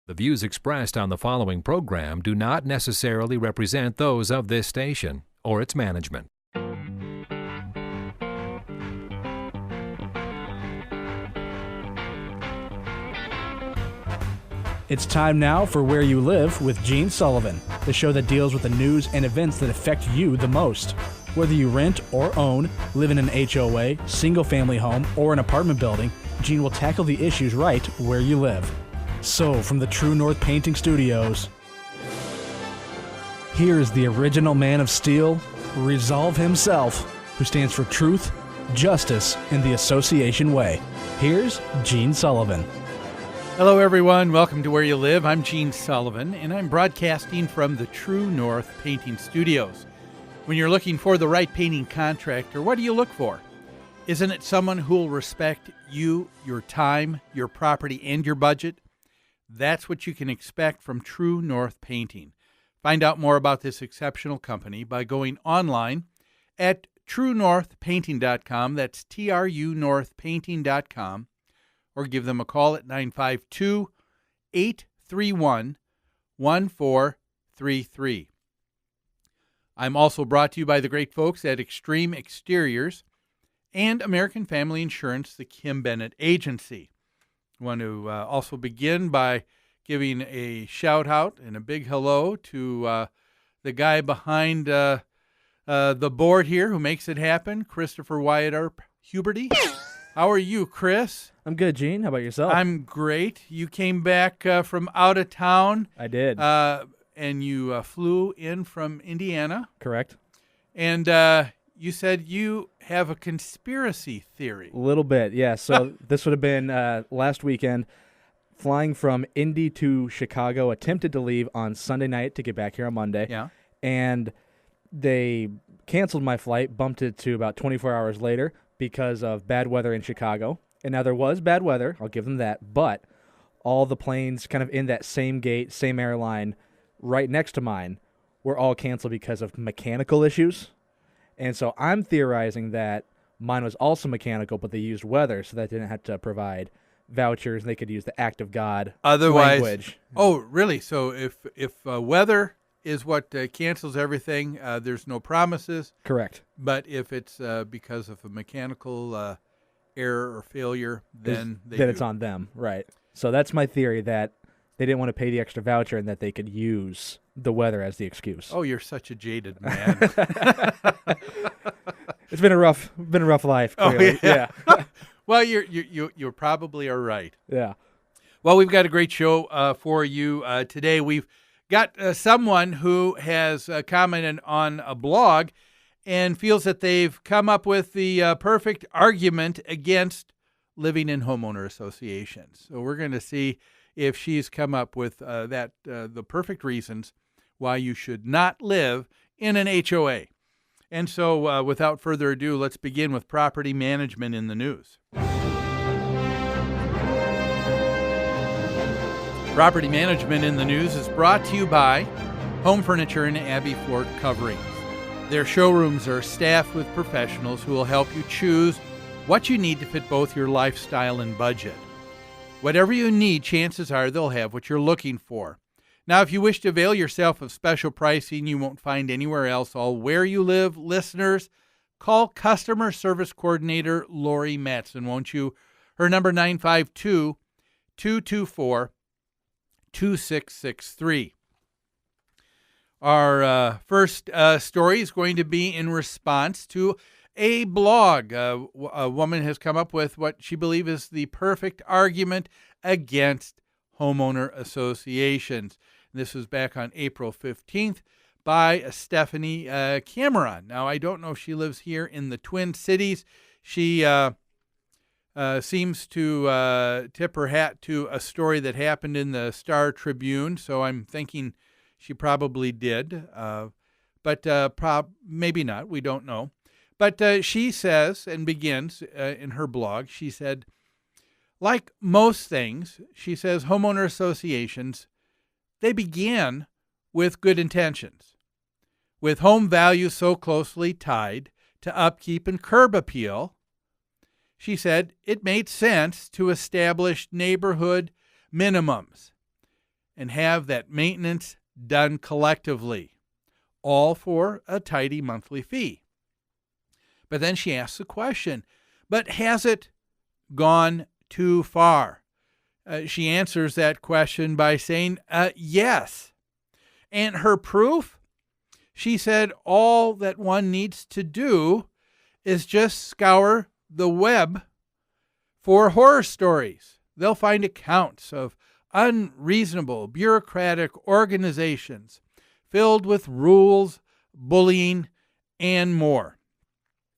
The views expressed on the following program do not necessarily represent those of this station or its management. It's time now for Where You Live with Gene Sullivan, the show that deals with the news and events that affect you the most. Whether you rent or own, live in an HOA, single-family home, or an apartment building, Gene will tackle the issues right where you live. So, from the True North Painting Studios, here is the original man of steel, Resolve himself, who stands for truth, justice, and the association way. Here's Gene Sullivan. Hello, everyone. Welcome to Where You Live. I'm Gene Sullivan, and I'm broadcasting from the True North Painting Studios. When you're looking for the right painting contractor, what do you look for? Isn't it someone who will respect you, your time, your property, and your budget? That's what you can expect from True North Painting. Find out more about this exceptional company by going online at truenorthpainting.com. That's truenorthpainting.com. Or give them a call at 952-831-1433. I'm also brought to you by the great folks at Extreme Exteriors and American Family Insurance, the Kim Bennett Agency. I want to also begin by giving a shout-out and a big hello to the guy behind the board here who makes it happen, Christopher Wyatt Huberty. How are you, Chris? I'm good, Gene. How about yourself? I'm great. You came back from out of town. I did. And you flew in from Indiana. Correct. And you said you have a conspiracy theory. A little bit, yeah. So this would have been last weekend, flying from Indy to Chicago, attempted to leave on Sunday night to get back here on Monday. Yeah. And they canceled my flight, bumped it to about 24 hours later because of bad weather in Chicago. And now there was bad weather, I'll give them that, but all the planes kind of in that same gate, same airline, right next to mine, were all canceled because of mechanical issues. And so I'm theorizing that mine was also mechanical, but they used weather, so that they didn't have to provide vouchers, and they could use the act of God language. Oh, really? So if weather is what cancels everything, there's no promises? Correct. But if it's because of a mechanical error or failure, then it's on them, right? So that's my theory, that they didn't want to pay the extra voucher and that they could use the weather as the excuse. Oh, you're such a jaded man. It's been a rough life. Clearly. Oh, yeah. Well, you probably are right. Yeah. Well, we've got a great show for you today. We've got someone who has commented on a blog and feels that they've come up with the perfect argument against living in homeowner associations. So we're going to see if she's come up with the perfect reasons why you should not live in an HOA. And so without further ado, let's begin with property management in the news. Property management in the news is brought to you by Home Furniture and Abbey Floor Coverings. Their showrooms are staffed with professionals who will help you choose what you need to fit both your lifestyle and budget. Whatever you need, chances are they'll have what you're looking for. Now, if you wish to avail yourself of special pricing you won't find anywhere else, all Where You Live listeners, call Customer Service Coordinator Lori Matson, won't you? Her number 952-224-2663. Our first story is going to be in response to a blog. A woman has come up with what she believes is the perfect argument against homeowner associations. This was back on April 15th by Stephanie Cameron. Now, I don't know if she lives here in the Twin Cities. She seems to tip her hat to a story that happened in the Star Tribune, so I'm thinking she probably did, but maybe not. We don't know. But she says, and begins in her blog, she said, like most things, she says, homeowner associations, they began with good intentions. With home values so closely tied to upkeep and curb appeal, she said it made sense to establish neighborhood minimums. and have that maintenance done collectively, all for a tidy monthly fee. But then she asks the question, but has it gone too far? She answers that question by saying, yes. And her proof? She said all that one needs to do is just scour the web for horror stories. They'll find accounts of unreasonable bureaucratic organizations filled with rules, bullying, and more.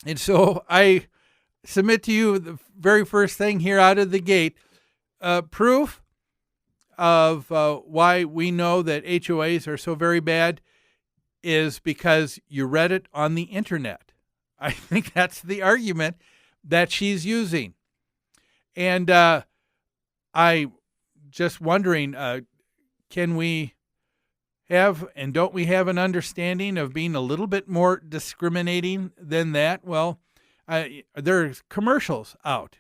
And so I submit to you the very first thing here out of the gate, proof of why we know that HOAs are so very bad is because you read it on the internet. I think that's the argument that she's using. And I just wondering, can we have, and don't we have an understanding of being a little bit more discriminating than that? Well, there's commercials out.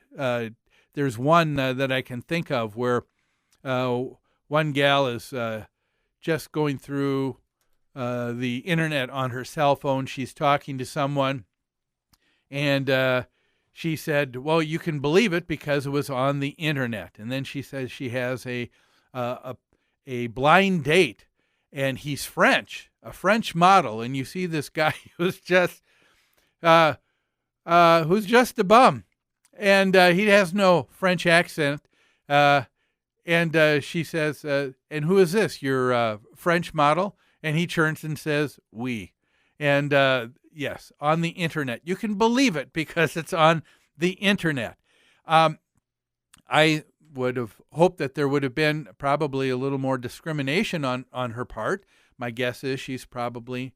There's one that I can think of where one gal is just going through the internet on her cell phone. She's talking to someone, and she said, well, you can believe it because it was on the internet. And then she says she has a blind date, and he's French, a French model. And you see this guy who's just a bum, and he has no French accent. And she says, and who is this, your French model? And he turns and says, oui. And yes, on the internet. You can believe it because it's on the internet. I would have hoped that there would have been probably a little more discrimination on her part. My guess is she's probably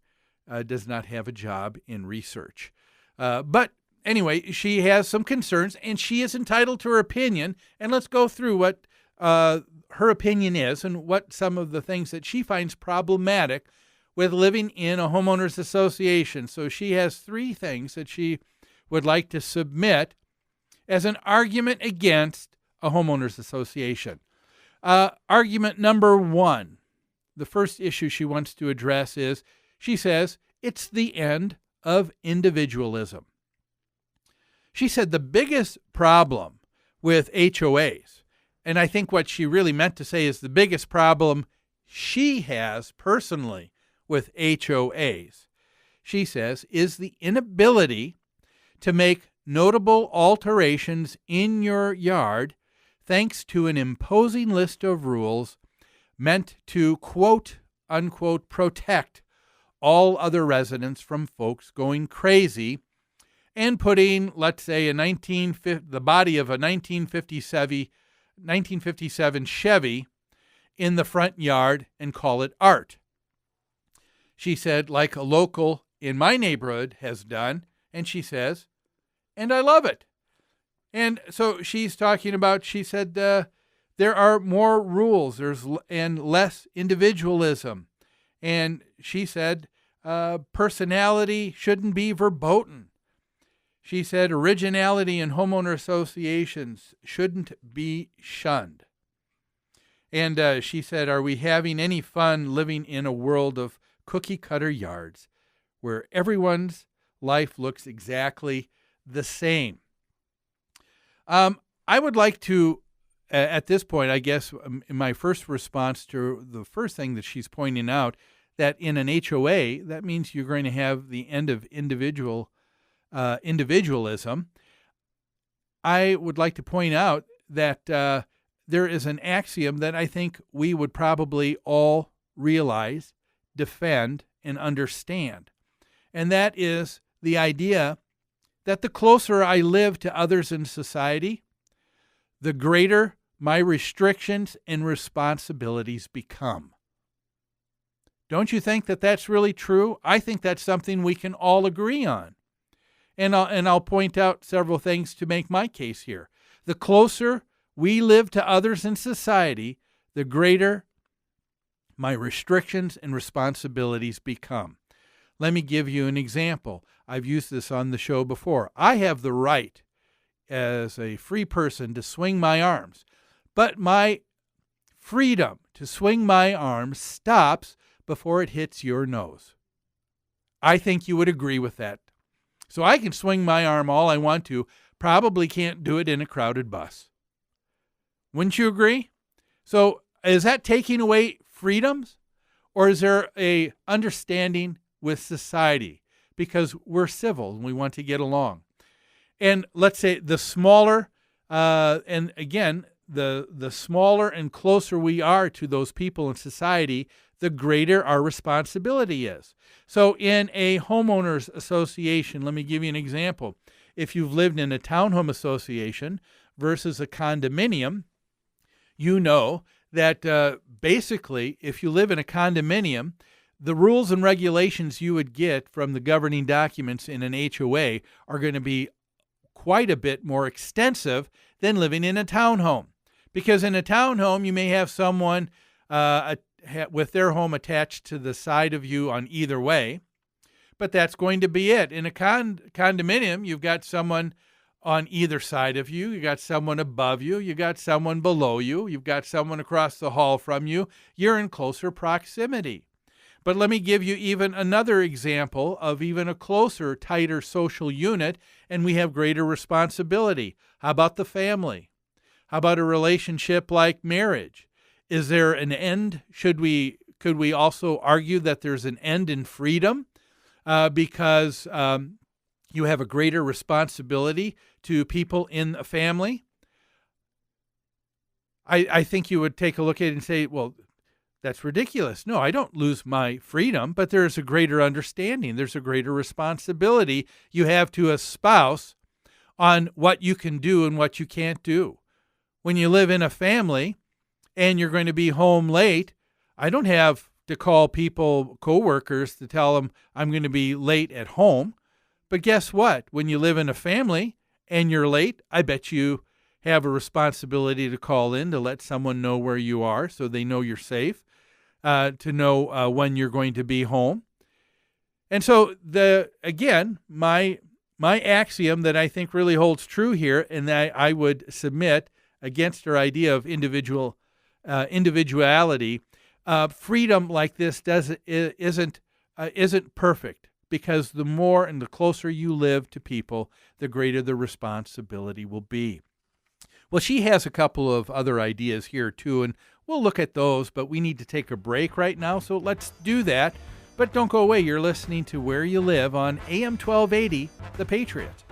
does not have a job in research. But anyway, she has some concerns, and she is entitled to her opinion. And let's go through what her opinion is and what some of the things that she finds problematic with living in a homeowners association. So she has 3 things that she would like to submit as an argument against a homeowners association. Argument number 1, the first issue she wants to address is, she says, it's the end of individualism. She said the biggest problem with HOAs, and I think what she really meant to say is the biggest problem she has personally with HOAs, she says, is the inability to make notable alterations in your yard thanks to an imposing list of rules meant to, quote, unquote, protect all other residents from folks going crazy and putting, let's say, the body of a 1957 Chevy in the front yard and call it art. She said, like a local in my neighborhood has done, and she says, and I love it. And so she's talking about, she said, there are more rules and less individualism. And she said, personality shouldn't be verboten. She said, originality in homeowner associations shouldn't be shunned. And she said, are we having any fun living in a world of cookie-cutter yards where everyone's life looks exactly the same? I would like to, at this point, I guess, in my first response to the first thing that she's pointing out, that in an HOA, that means you're going to have the end of individualism. I would like to point out that there is an axiom that I think we would probably all realize, defend, and understand. And that is the idea that the closer I live to others in society, the greater my restrictions and responsibilities become. Don't you think that that's really true? I think that's something we can all agree on. And I'll point out several things to make my case here. The closer we live to others in society, the greater my restrictions and responsibilities become. Let me give you an example. I've used this on the show before. I have the right as a free person to swing my arms, but my freedom to swing my arm stops before it hits your nose. I think you would agree with that. So I can swing my arm all I want to, probably can't do it in a crowded bus. Wouldn't you agree? So is that taking away freedoms? Or is there a understanding with society? Because we're civil and we want to get along. And let's say the smaller, and again, the smaller and closer we are to those people in society, the greater our responsibility is. So in a homeowners association, let me give you an example. If you've lived in a townhome association versus a condominium, you know that basically if you live in a condominium, the rules and regulations you would get from the governing documents in an HOA are going to be quite a bit more extensive than living in a townhome. Because in a townhome, you may have someone with their home attached to the side of you on either way, but that's going to be it. In a condominium, you've got someone on either side of you. You got someone above you. You got someone below you. You've got someone across the hall from you. You're in closer proximity. But let me give you even another example of even a closer, tighter social unit, and we have greater responsibility. How about the family? How about a relationship like marriage? Is there an end? Could we also argue that there's an end in freedom because you have a greater responsibility to people in a family? I think you would take a look at it and say, well, that's ridiculous. No, I don't lose my freedom, but there's a greater understanding. There's a greater responsibility you have to a spouse on what you can do and what you can't do. When you live in a family and you're going to be home late, I don't have to call people, coworkers, to tell them I'm going to be late at home. But guess what? When you live in a family and you're late, I bet you have a responsibility to call in to let someone know where you are so they know you're safe, to know when you're going to be home. And so, my axiom that I think really holds true here, and that I would submit against our idea of individuality, freedom like this isn't perfect, because the more and the closer you live to people, the greater the responsibility will be. Well, she has a couple of other ideas here too, and we'll look at those, but we need to take a break right now, so let's do that. But don't go away. You're listening to Where You Live on AM 1280, The Patriot.